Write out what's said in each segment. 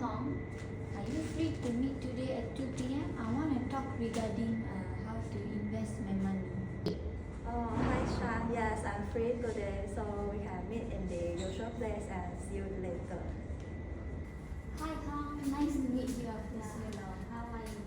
Tom, are you free to meet today at 2 p.m.? I want to talk regarding how to invest my money. Hi Shan, yes, I'm free today, so we can meet in the usual place and see you later. Hi Tom, nice to meet you after so long. How are you?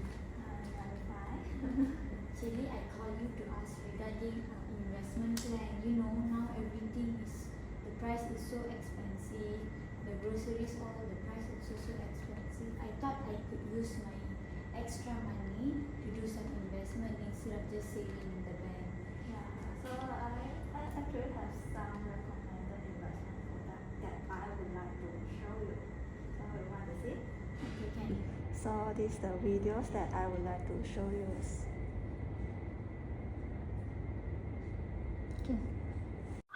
I'm fine. Actually, I call you to ask regarding investment plan. You know, now everything is, the price is so expensive. The groceries, all the price is also so expensive. I thought I could use my extra money to do some investment instead of just saving in the bank. Yeah, so I actually have some recommended investment product that I would like to show you. So you want to see? Okay, can you? So these are the videos that I would like to show you.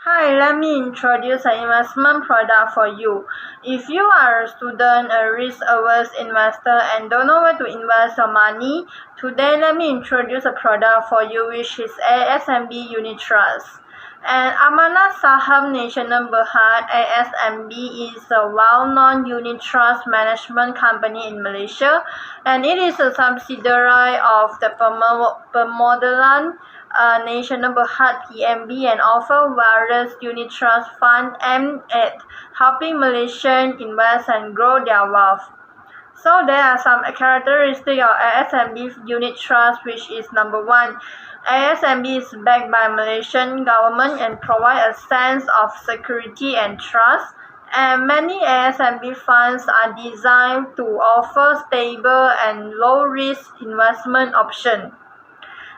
Hi, let me introduce an investment product for you. If you are a student, a risk-averse investor, and don't know where to invest your money, today let me introduce a product for you, which is ASMB Unit Trust. And Amanat Saham Nasional Berhad ASMB is a well-known unit trust management company in Malaysia, and it is a subsidiary of the Permodalan Nasional Berhad PMB and offer various unit trust funds aimed at helping Malaysians invest and grow their wealth. So there are some characteristics of ASMB unit trust, which is number one. ASMB is backed by Malaysian government and provide a sense of security and trust. And many ASMB funds are designed to offer stable and low-risk investment options.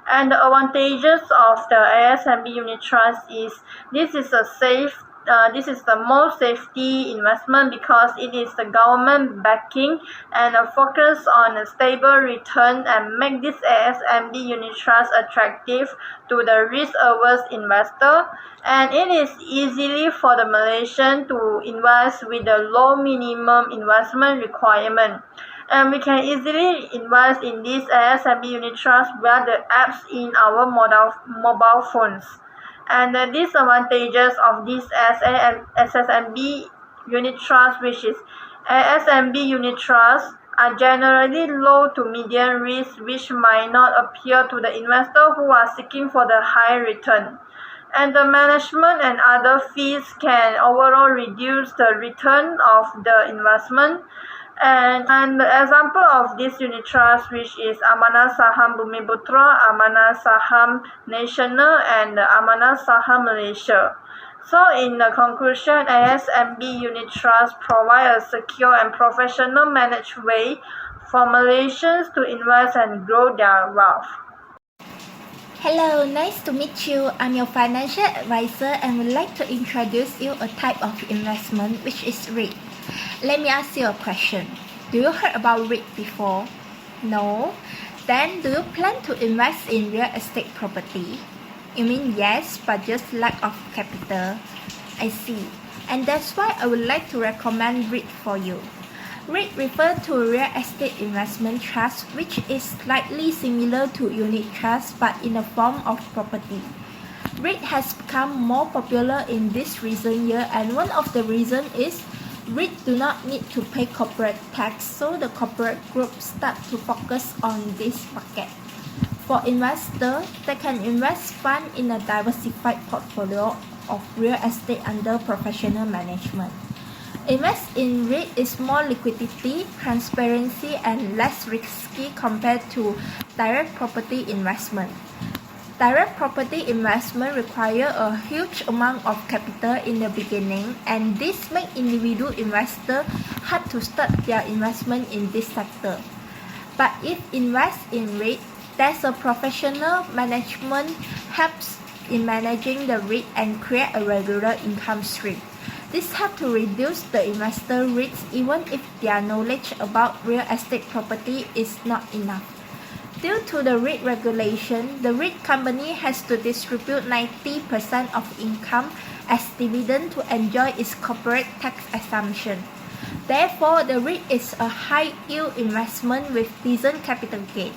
And the advantages of the ASMB unit trust is this is the most safety investment because it is the government backing and a focus on a stable return and make this ASMB unit trust attractive to the risk-averse investor, and it is easily for the Malaysian to invest with a low minimum investment requirement. And we can easily invest in this ASMB unit trust via the apps in our mobile phones. And the disadvantages of this ASMB unit trust, which is ASMB unit trust, are generally low to medium risk, which might not appeal to the investor who are seeking for the high return. And the management and other fees can overall reduce the return of the investment. And the example of this unit trust, which is Amanat Saham Bumiputra, Amanat Saham Nasional, and Amanat Saham Malaysia. So in the conclusion, ASMB unit trust provide a secure and professional managed way for Malaysians to invest and grow their wealth. Hello, nice to meet you. I'm your financial advisor and would like to introduce you a type of investment, which is REIT. Let me ask you a question. Do you heard about REIT before? No? Then do you plan to invest in real estate property? You mean yes, but just lack of capital? I see. And that's why I would like to recommend REIT for you. REIT refers to real estate investment trust, which is slightly similar to unit trust but in the form of property. REIT has become more popular in this recent year, and one of the reasons is REIT do not need to pay corporate tax, so the corporate group start to focus on this market. For investors, they can invest funds in a diversified portfolio of real estate under professional management. Invest in REIT is more liquidity, transparency, and less risky compared to direct property investment. Direct property investment require a huge amount of capital in the beginning, and this makes individual investors hard to start their investment in this sector. But if invest in REIT, there's a professional management helps in managing the REIT and create a regular income stream. This helps to reduce the investor risk even if their knowledge about real estate property is not enough. Due to the REIT regulation, the REIT company has to distribute 90% of income as dividend to enjoy its corporate tax exemption. Therefore, the REIT is a high-yield investment with decent capital gain.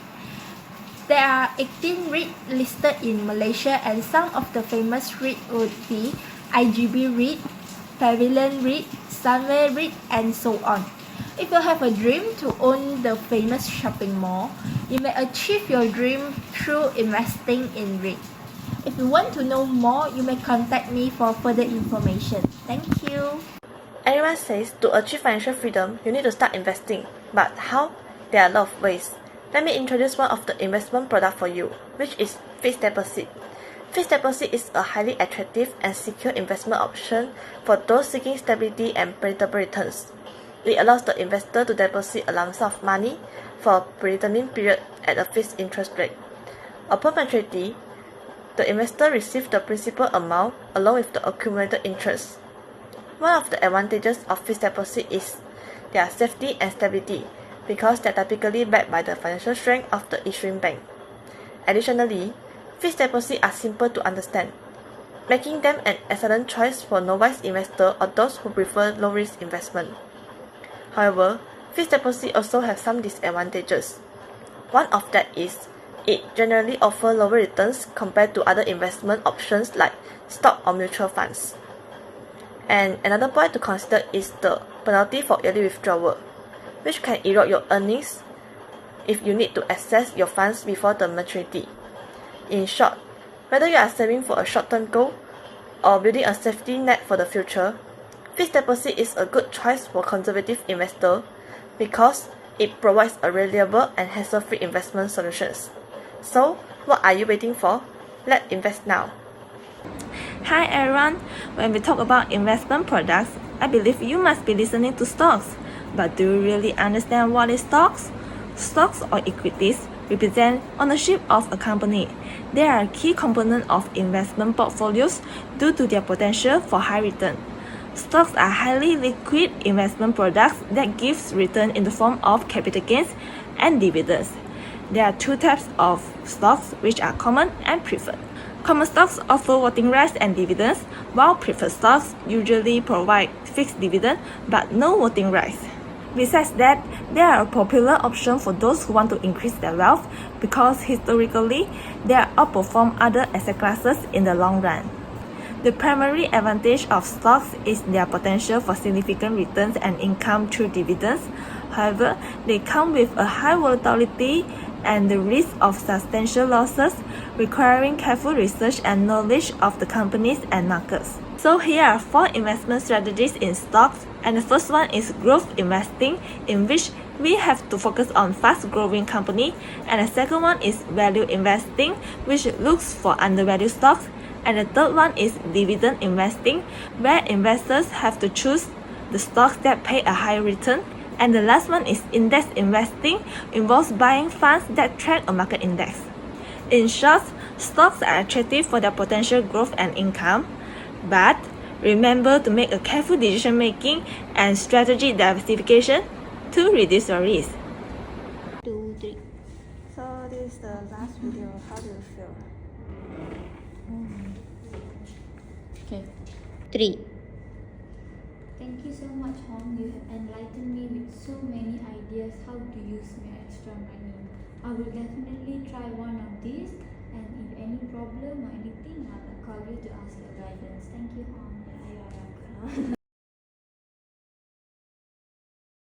There are 18 REIT listed in Malaysia, and some of the famous REIT would be IGB REIT, Pavilion REIT, Sunway REIT, and so on. If you have a dream to own the famous shopping mall, you may achieve your dream through investing in REIT. If you want to know more, you may contact me for further information. Thank you. Everyone says to achieve financial freedom, you need to start investing. But how? There are a lot of ways. Let me introduce one of the investment product for you, which is fixed deposit. Fixed deposit is a highly attractive and secure investment option for those seeking stability and predictable returns. It allows the investor to deposit a lump sum of money for a predetermined period at a fixed interest rate. Upon maturity, the investor receives the principal amount along with the accumulated interest. One of the advantages of fixed deposit is their safety and stability because they are typically backed by the financial strength of the issuing bank. Additionally, fixed deposits are simple to understand, making them an excellent choice for novice investors or those who prefer low-risk investment. However, fixed deposits also have some disadvantages. One of that is it generally offers lower returns compared to other investment options like stock or mutual funds. And another point to consider is the penalty for early withdrawal, which can erode your earnings if you need to access your funds before the maturity. In short, whether you are saving for a short-term goal or building a safety net for the future, fixed deposit is a good choice for conservative investors because it provides a reliable and hassle-free investment solutions. So, what are you waiting for? Let's invest now. Hi everyone, when we talk about investment products, I believe you must be listening to stocks. But do you really understand what is stocks? Stocks or equities represent ownership of a company. They are a key component of investment portfolios due to their potential for high return. Stocks are highly liquid investment products that gives return in the form of capital gains and dividends. There are two types of stocks which are common and preferred. Common stocks offer voting rights and dividends, while preferred stocks usually provide fixed dividend but no voting rights. Besides that, they are a popular option for those who want to increase their wealth because historically they outperform other asset classes in the long run. The primary advantage of stocks is their potential for significant returns and income through dividends. However, they come with a high volatility and the risk of substantial losses, requiring careful research and knowledge of the companies and markets. So here are 4 investment strategies in stocks, and the first one is growth investing, in which we have to focus on fast-growing company, and the second one is value investing, which looks for undervalued stocks, and the third one is dividend investing, where investors have to choose the stocks that pay a high return. And the last one is index investing, involves buying funds that track a market index. In short, stocks are attractive for their potential growth and income, but remember to make a careful decision making and strategy diversification to reduce your risk. 2, 3. So this is the last video. How do you feel? Okay. 3. Thank you so much, Hong. You have enlightened me with so many ideas how to use my extra money. I will definitely try one of these, and if any problem or anything, I will call you to ask your guidance. Thank you, Hong.